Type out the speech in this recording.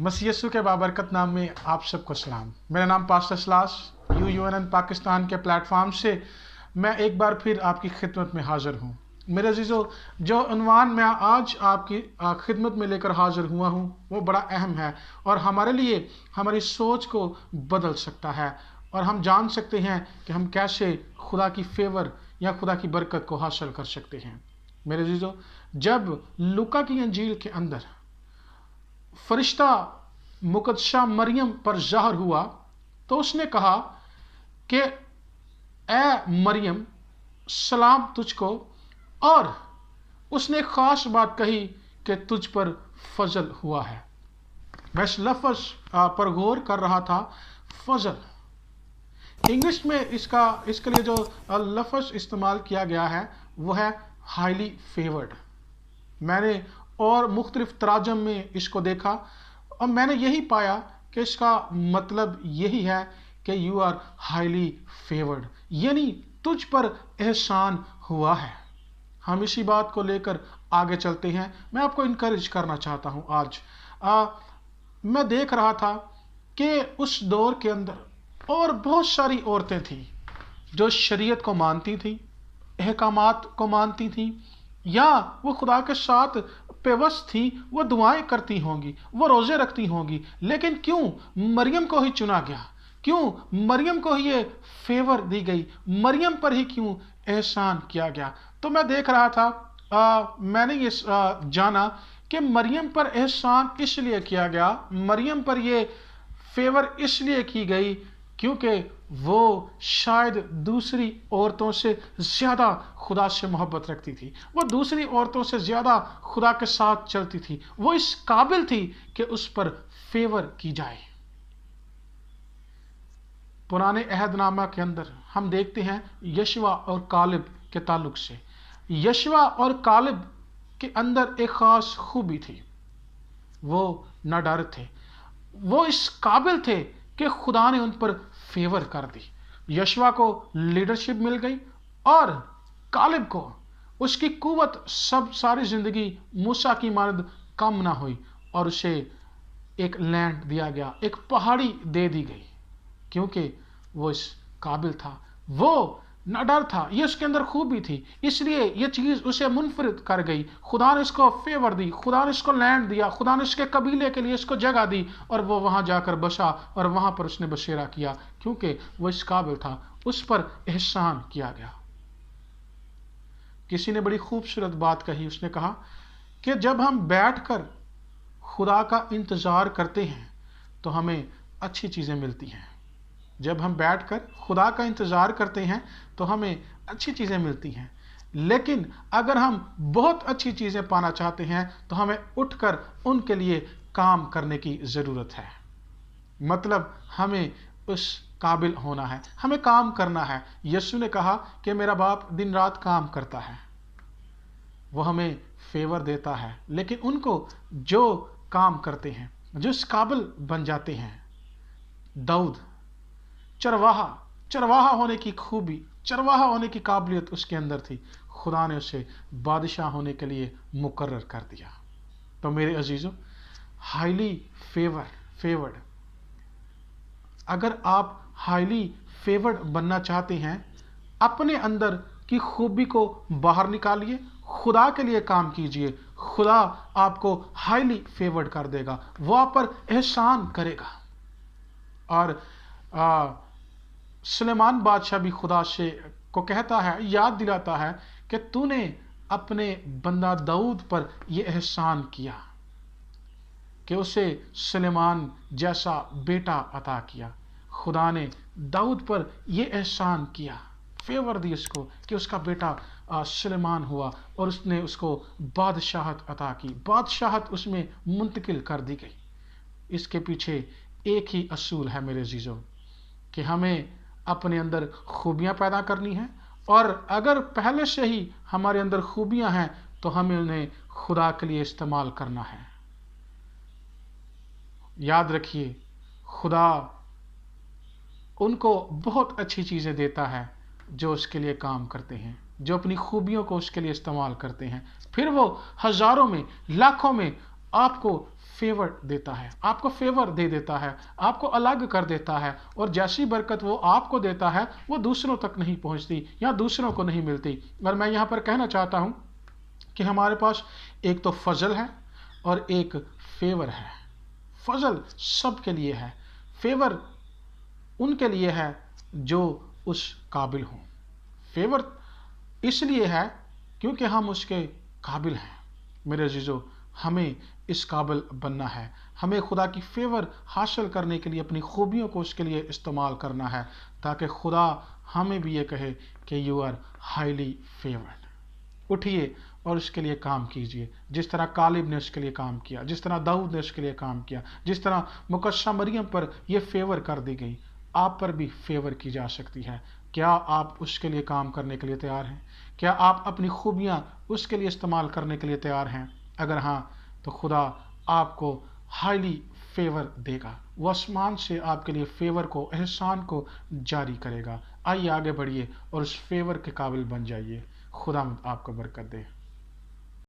मसीह यीशु के बाबरकत नाम में आप सबको सलाम। मेरा नाम पास्टर सलास UUNN पाकिस्तान के प्लेटफॉर्म से मैं एक बार फिर आपकी खिदमत में हाज़िर हूँ। मेरे अजीज़ों, जो उन्वान मैं आज आपकी खिदमत में लेकर हाज़िर हुआ हूँ वो बड़ा अहम है और हमारे लिए हमारी सोच को बदल सकता है और हम जान सकते हैं कि हम कैसे खुदा की फेवर या खुदा की बरकत को हासिल कर सकते हैं। मेरे अजीज़ों, जब लूका की अंजील के अंदर फरिश्ता मुकद्दसा मरियम पर ज़ाहिर हुआ तो उसने कहा कि ए मरियम सलाम तुझको, और उसने एक ख़ास बात कही कि तुझ पर फजल हुआ है। मैं इस लफ्ज़ पर गौर कर रहा था, फजल। इंग्लिश में इसके लिए जो लफ्ज़ इस्तेमाल किया गया है वो है हाईली फेवर्ड। मैंने और मुख्तलिफ तराजम में इसको देखा और मैंने यही पाया कि इसका मतलब यही है कि यू आर हाईली फेवर्ड, यानी तुझ पर एहसान हुआ है। हम इसी बात को लेकर आगे चलते हैं। मैं आपको इनकरेज करना चाहता हूँ आज। मैं देख रहा था कि उस दौर के अंदर और बहुत सारी औरतें थीं जो शरीयत को मानती थी, अहकामात को मानती थी, या वो खुदा के साथ पेवस्त थी, वो दुआएं करती होंगी, वो रोज़े रखती होंगी, लेकिन क्यों मरियम को ही चुना गया? क्यों मरियम को ही ये फेवर दी गई? मरियम पर ही क्यों एहसान किया गया? तो मैं देख रहा था, मैंने ये जाना कि मरियम पर एहसान इसलिए किया गया, मरियम पर ये फेवर इसलिए की गई क्योंकि वो शायद दूसरी औरतों से ज़्यादा खुदा से मोहब्बत रखती थी, वो दूसरी औरतों से ज़्यादा खुदा के साथ चलती थी, वो इस काबिल थी कि उस पर फेवर की जाए। पुराने अहदनामा के अंदर हम देखते हैं यशवा और कालिब के ताल्लुक से। यशवा और कालिब के अंदर एक ख़ास खूबी थी, वो नाडर थे, वो इस काबिल थे कि खुदा ने उन पर फेवर कर दी। यशवा को लीडरशिप मिल गई और कालिब को उसकी कुव्वत सब सारी ज़िंदगी मूसा की मानद कम ना हुई और उसे एक लैंड दिया गया, एक पहाड़ी दे दी गई, क्योंकि वो इस काबिल था, वो न डर था, ये उसके अंदर खूबी थी, इसलिए ये चीज़ उसे मुनफरिद कर गई। खुदा ने इसको फेवर दी, खुदा ने इसको लैंड दिया, खुदा ने इसके कबीले के लिए इसको जगह दी और वो वहाँ जाकर बसा और वहाँ पर उसने बसेरा किया, क्योंकि वो इस काबिल था, उस पर एहसान किया गया। किसी ने बड़ी खूबसूरत बात कही, उसने कहा कि जब हम बैठकर खुदा का इंतज़ार करते हैं तो हमें अच्छी चीज़ें मिलती हैं। जब हम बैठकर खुदा का इंतज़ार करते हैं तो हमें अच्छी चीज़ें मिलती हैं, लेकिन अगर हम बहुत अच्छी चीज़ें पाना चाहते हैं तो हमें उठकर उनके लिए काम करने की ज़रूरत है। मतलब हमें उस काबिल होना है, हमें काम करना है। यीशु ने कहा कि मेरा बाप दिन रात काम करता है, वो हमें फेवर देता है, लेकिन उनको जो काम करते हैं, जो इस काबिल बन जाते हैं। दाऊद चरवाहा होने की खूबी, चरवाहा होने की काबिलियत उसके अंदर थी, खुदा ने उसे बादशाह होने के लिए मुकर्रर कर दिया। तो मेरे अजीज़ों, हाईली फेवर्ड, अगर आप हाईली फेवर्ड बनना चाहते हैं, अपने अंदर की खूबी को बाहर निकालिए, खुदा के लिए काम कीजिए, खुदा आपको हाईली फेवर्ड कर देगा, वो आप पर एहसान करेगा। और सुलेमान बादशाह भी खुदा से को कहता है, याद दिलाता है कि तूने अपने बंदा दाऊद पर यह एहसान किया कि उसे सुलेमान जैसा बेटा अता किया। खुदा ने दाऊद पर यह एहसान किया, फेवर दी उसको कि उसका बेटा सुलेमान हुआ और उसने उसको बादशाहत अता की, बादशाहत उसमें मुंतकिल कर दी गई। इसके पीछे एक ही असूल है मेरे अजीज़ों, कि हमें अपने अंदर खूबियाँ पैदा करनी हैं, और अगर पहले से ही हमारे अंदर खूबियाँ हैं तो हमें उन्हें खुदा के लिए इस्तेमाल करना है। याद रखिए, खुदा उनको बहुत अच्छी चीज़ें देता है जो उसके लिए काम करते हैं, जो अपनी खूबियों को उसके लिए इस्तेमाल करते हैं। फिर वो हज़ारों में लाखों में आपको फेवर देता है, आपको फेवर दे देता है, आपको अलग कर देता है, और जैसी बरकत वो आपको देता है वो दूसरों तक नहीं पहुंचती या दूसरों को नहीं मिलती। और मैं यहाँ पर कहना चाहता हूँ कि हमारे पास एक तो फजल है और एक फेवर है। फजल सबके लिए है, फेवर उनके लिए है जो उस काबिल हों। फेवर इसलिए है क्योंकि हम उसके काबिल हैं। मेरे अजीजों, हमें इस काबिल बनना है, हमें खुदा की फेवर हासिल करने के लिए अपनी खूबियों को उसके लिए इस्तेमाल करना है, ताकि खुदा हमें भी ये कहे कि यू आर हाईली फेवर्ड। उठिए और उसके लिए काम कीजिए, जिस तरह कालिब ने उसके लिए काम किया, जिस तरह दाऊद ने उसके लिए काम किया, जिस तरह मुकद्दसा मरियम पर यह फेवर कर दी गई, आप पर भी फेवर की जा सकती है। क्या आप उसके लिए काम करने के लिए तैयार हैं? क्या आप अपनी खूबियां उसके लिए इस्तेमाल करने के लिए तैयार हैं? अगर हाँ, तो खुदा आपको हाईली फेवर देगा, वो आसमान से आपके लिए फेवर को, एहसान को जारी करेगा। आइए आगे बढ़िए और उस फेवर के काबिल बन जाइए। खुदा आपको बरकत दे।